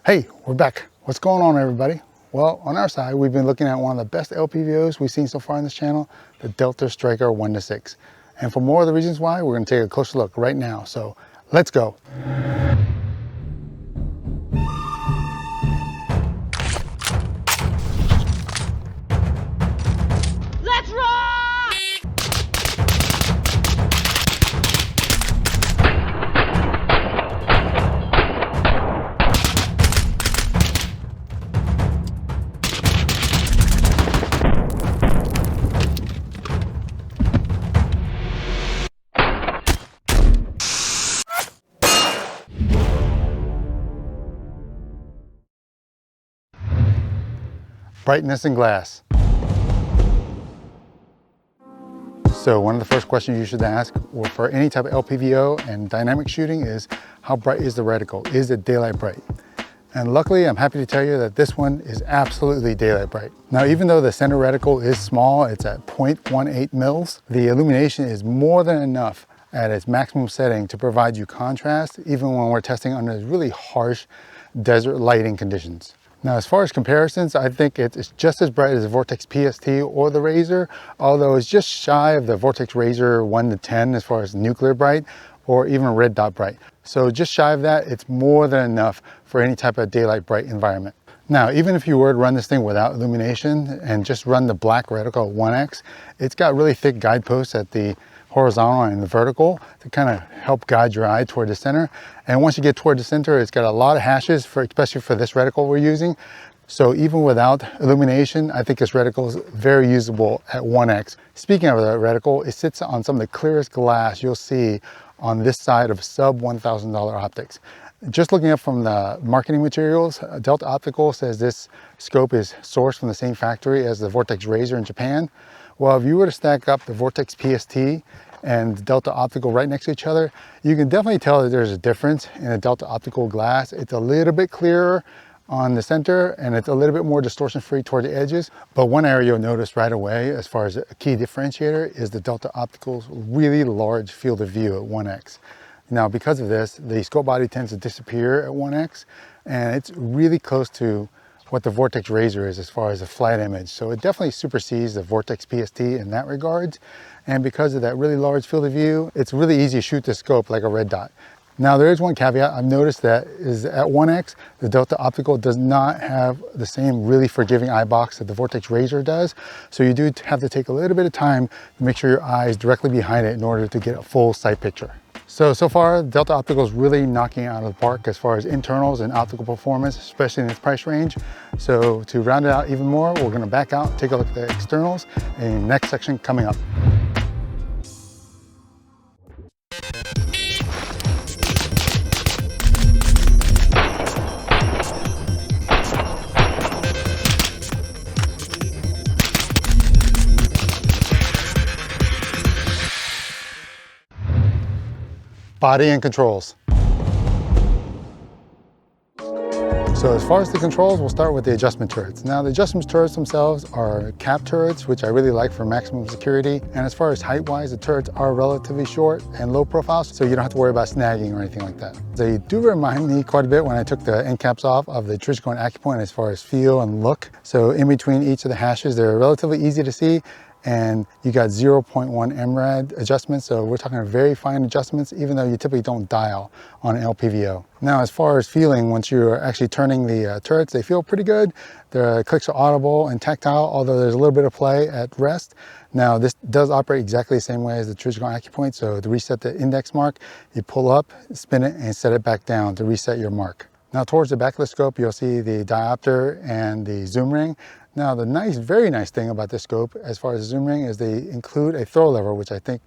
Hey, we're back. What's going on, everybody? Well, on our side, we've been looking at one of the best LPVOs we've seen so far on this channel, the Delta Stryker 1-6. And for more of the reasons why, we're going to take a closer look right now. So let's go. Let's rock! Brightness and glass. So one of the first questions you should ask for any type of LPVO and dynamic shooting is, how bright is the reticle? Is it daylight bright? And luckily, I'm happy to tell you that this one is absolutely daylight bright. Now, even though the center reticle is small, it's at 0.18 mils, the illumination is more than enough at its maximum setting to provide you contrast, even when we're testing under really harsh desert lighting conditions. Now, as far as comparisons, I think it's just as bright as the Vortex PST or the Razor, although it's just shy of the Vortex Razor 1 to 10 as far as nuclear bright or even red dot bright. So just shy of that, it's more than enough for any type of daylight bright environment. Now, even if you were to run this thing without illumination and just run the black reticle 1X, it's got really thick guideposts at the horizontal and the vertical to kind of help guide your eye toward the center. And once you get toward the center, it's got a lot of hashes, especially for this reticle we're using. So even without illumination, I think this reticle is very usable at 1X. Speaking of that reticle, it sits on some of the clearest glass you'll see on this side of sub $1,000 optics. Just looking up from the marketing materials, Delta Optical says this scope is sourced from the same factory as the Vortex Razor in Japan. Well, if you were to stack up the Vortex PST and the Delta Optical right next to each other, you can definitely tell that there's a difference in the Delta Optical glass. It's a little bit clearer on the center and it's a little bit more distortion free toward the edges. But one area you'll notice right away as far as a key differentiator is the Delta Optical's really large field of view at 1X. Now, because of this, the scope body tends to disappear at 1X, and it's really close to what the Vortex Razor is as far as a flat image. So it definitely supersedes the Vortex PST in that regard. And because of that really large field of view, it's really easy to shoot the scope like a red dot. Now, there is one caveat I've noticed that is at 1X, the Delta Optical does not have the same really forgiving eye box that the Vortex Razor does. So you do have to take a little bit of time to make sure your eye is directly behind it in order to get a full sight picture. So far, Delta Optical is really knocking it out of the park as far as internals and optical performance, especially in its price range. So to round it out even more, we're gonna back out, take a look at the externals in the next section coming up. Body and controls. So as far as the controls, we'll start with the adjustment turrets. Now, the adjustment turrets themselves are cap turrets, which I really like for maximum security. And as far as height-wise, the turrets are relatively short and low profile, so you don't have to worry about snagging or anything like that. They do remind me quite a bit when I took the end caps off of the Reticle and Acupoint as far as feel and look. So in between each of the hashes, they're relatively easy to see. And you got 0.1 MRAD adjustments, so we're talking very fine adjustments, even though you typically don't dial on an LPVO. Now, as far as feeling, once you're actually turning the turrets, they feel pretty good. The clicks are audible and tactile, although there's a little bit of play at rest. Now, this does operate exactly the same way as the Reticle and Acupoint, so to reset the index mark, you pull up, spin it, and set it back down to reset your mark. Now, towards the back of the scope, you'll see the diopter and the zoom ring. Now, the very nice thing about this scope, as far as the zoom ring, is they include a throw lever, which I think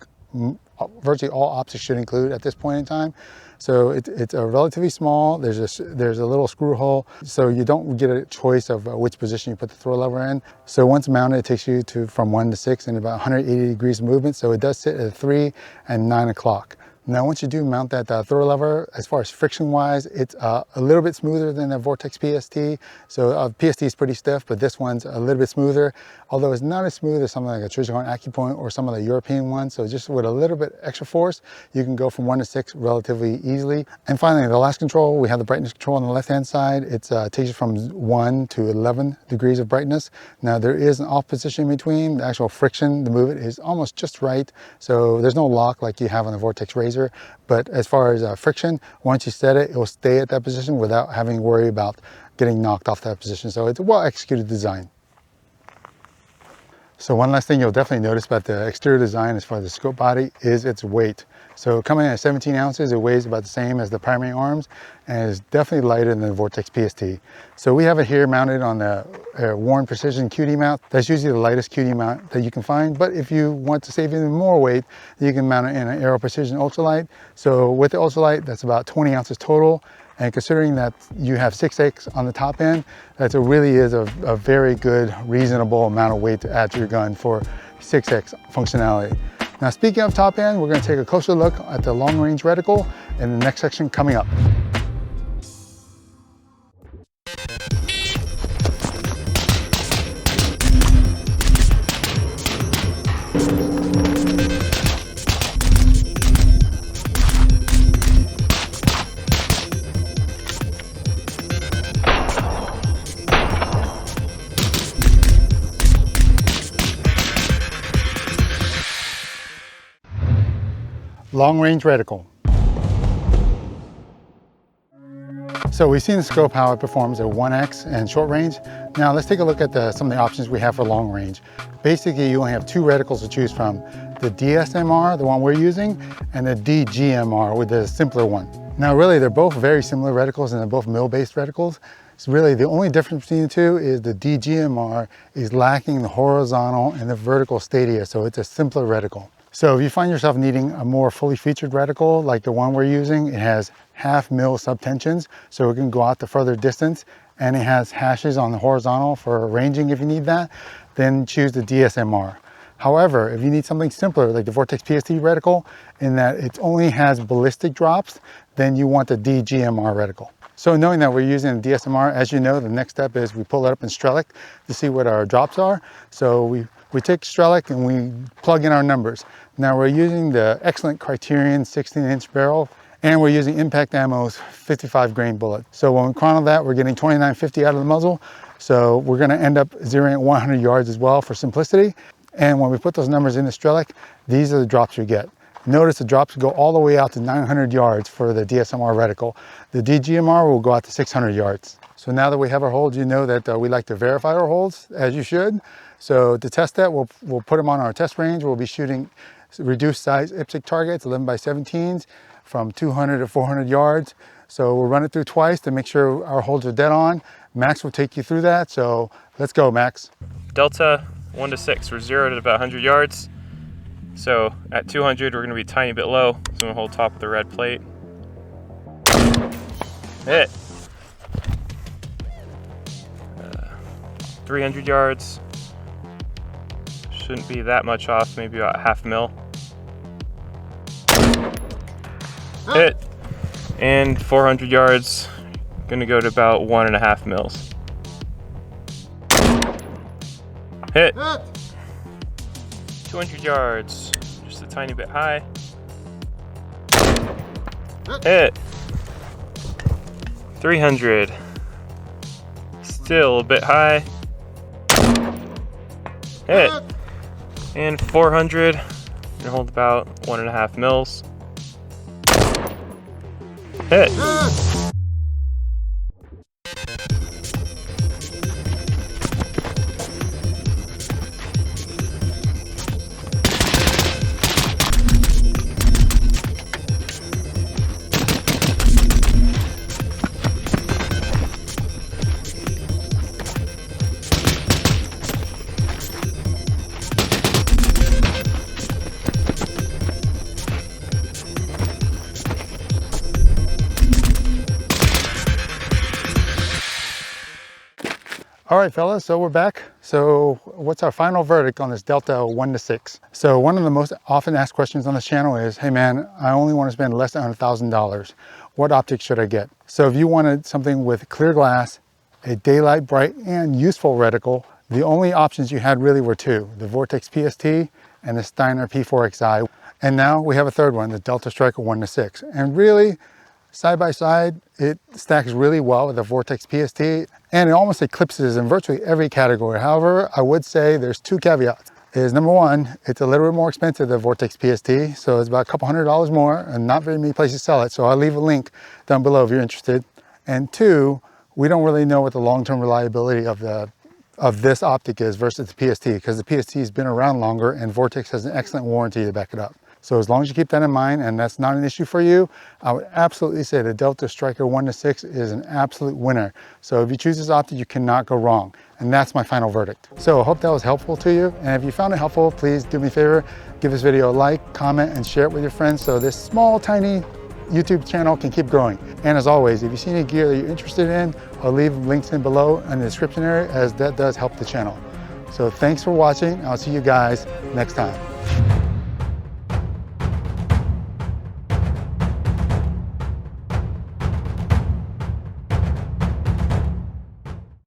virtually all optics should include at this point in time. So it's a relatively small, there's a little screw hole, so you don't get a choice of which position you put the throw lever in. So once mounted, it takes you from 1 to 6 in about 180 degrees of movement. So it does sit at 3 and 9 o'clock. Now, once you do mount that throw lever, as far as friction wise, it's a little bit smoother than the Vortex PST. So PST is pretty stiff, but this one's a little bit smoother, although it's not as smooth as something like a Trijicon AccuPoint or some of the European ones. So just with a little bit extra force, you can go from 1 to 6 relatively easily. And finally, the last control, we have the brightness control on the left-hand side. It takes you from 1 to 11 degrees of brightness. Now, there is an off position in between. The actual friction to move it is almost just right. So there's no lock like you have on the Vortex Razor. But as far as friction, once you set it, it will stay at that position without having to worry about getting knocked off that position. So it's a well-executed design. So one last thing you'll definitely notice about the exterior design as far as the scope body is its weight. So coming in at 17 ounces, it weighs about the same as the primary arms and is definitely lighter than the Vortex PST. So we have it here mounted on the Warren Precision QD mount. That's usually the lightest QD mount that you can find, but if you want to save even more weight, you can mount it in an Aero Precision Ultralight. So with the Ultralight, that's about 20 ounces total. And considering that you have 6X on the top end, that really is a very good, reasonable amount of weight to add to your gun for 6X functionality. Now, speaking of top end, we're going to take a closer look at the long range reticle in the next section coming up. Long range reticle. So we've seen the scope, how it performs at 1X and short range. Now let's take a look at some of the options we have for long range. Basically, you only have 2 reticles to choose from. The DSMR, the one we're using, and the DGMR with the simpler one. Now really, they're both very similar reticles and they're both mill-based reticles. So really the only difference between the two is the DGMR is lacking the horizontal and the vertical stadia, so it's a simpler reticle. So if you find yourself needing a more fully featured reticle like the one we're using, it has half mil subtensions, so it can go out to further distance, and it has hashes on the horizontal for ranging if you need that, then choose the DSMR. However, if you need something simpler like the Vortex PST reticle, in that it only has ballistic drops, then you want the DGMR reticle. So knowing that we're using the DSMR, as you know, the next step is we pull it up in Strelic to see what our drops are. So we take Strelic and we plug in our numbers. Now we're using the excellent Criterion 16-inch barrel, and we're using Impact Ammo's 55 grain bullet. So when we chrono that, we're getting 2950 out of the muzzle. So we're gonna end up zeroing at 100 yards as well for simplicity. And when we put those numbers into Strelic, these are the drops you get. Notice the drops go all the way out to 900 yards for the DSMR reticle. The DGMR will go out to 600 yards. So now that we have our holds, you know that we like to verify our holds, as you should. So to test that, we'll put them on our test range. We'll be shooting reduced size IPSC targets, 11x17s, from 200 to 400 yards. So we'll run it through twice to make sure our holds are dead on. Max will take you through that. So let's go, Max. Delta 1 to 6, we're zeroed at about 100 yards. So at 200, we're gonna be a tiny bit low. So I'm gonna hold top of the red plate. Hit. 300 yards. Shouldn't be that much off, maybe about half mil. Hit. And 400 yards, gonna go to about 1.5 mils. Hit. 200 yards, just a tiny bit high. Hit. 300, still a bit high. Hit. And 400, gonna hold about 1.5 mils. Hit. All right, fellas, so we're back. So what's our final verdict on this Delta 1-6? So one of the most often asked questions on this channel is, hey man, I only want to spend less than $100,000. What optics should I get? So if you wanted something with clear glass, a daylight bright and useful reticle, the only options you had really were two, the Vortex PST and the Steiner P4XI. And now we have a third one, the Delta Stryker 1-6. And really, side by side, it stacks really well with the Vortex PST, and it almost eclipses in virtually every category. However, I would say there's two caveats. Is number one, it's a little bit more expensive than Vortex PST, so it's about a couple $100 more, and not very many places sell it, so I'll leave a link down below if you're interested. And two, we don't really know what the long-term reliability of this optic is versus the PST, because the PST has been around longer and Vortex has an excellent warranty to back it up. So as long as you keep that in mind and that's not an issue for you, I would absolutely say the Delta Stryker 1-6 is an absolute winner. So if you choose this optic, you cannot go wrong. And that's my final verdict. So I hope that was helpful to you. And if you found it helpful, please do me a favor, give this video a like, comment, and share it with your friends so this small, tiny YouTube channel can keep growing. And as always, if you see any gear that you're interested in, I'll leave links in below in the description area, as that does help the channel. So thanks for watching. I'll see you guys next time.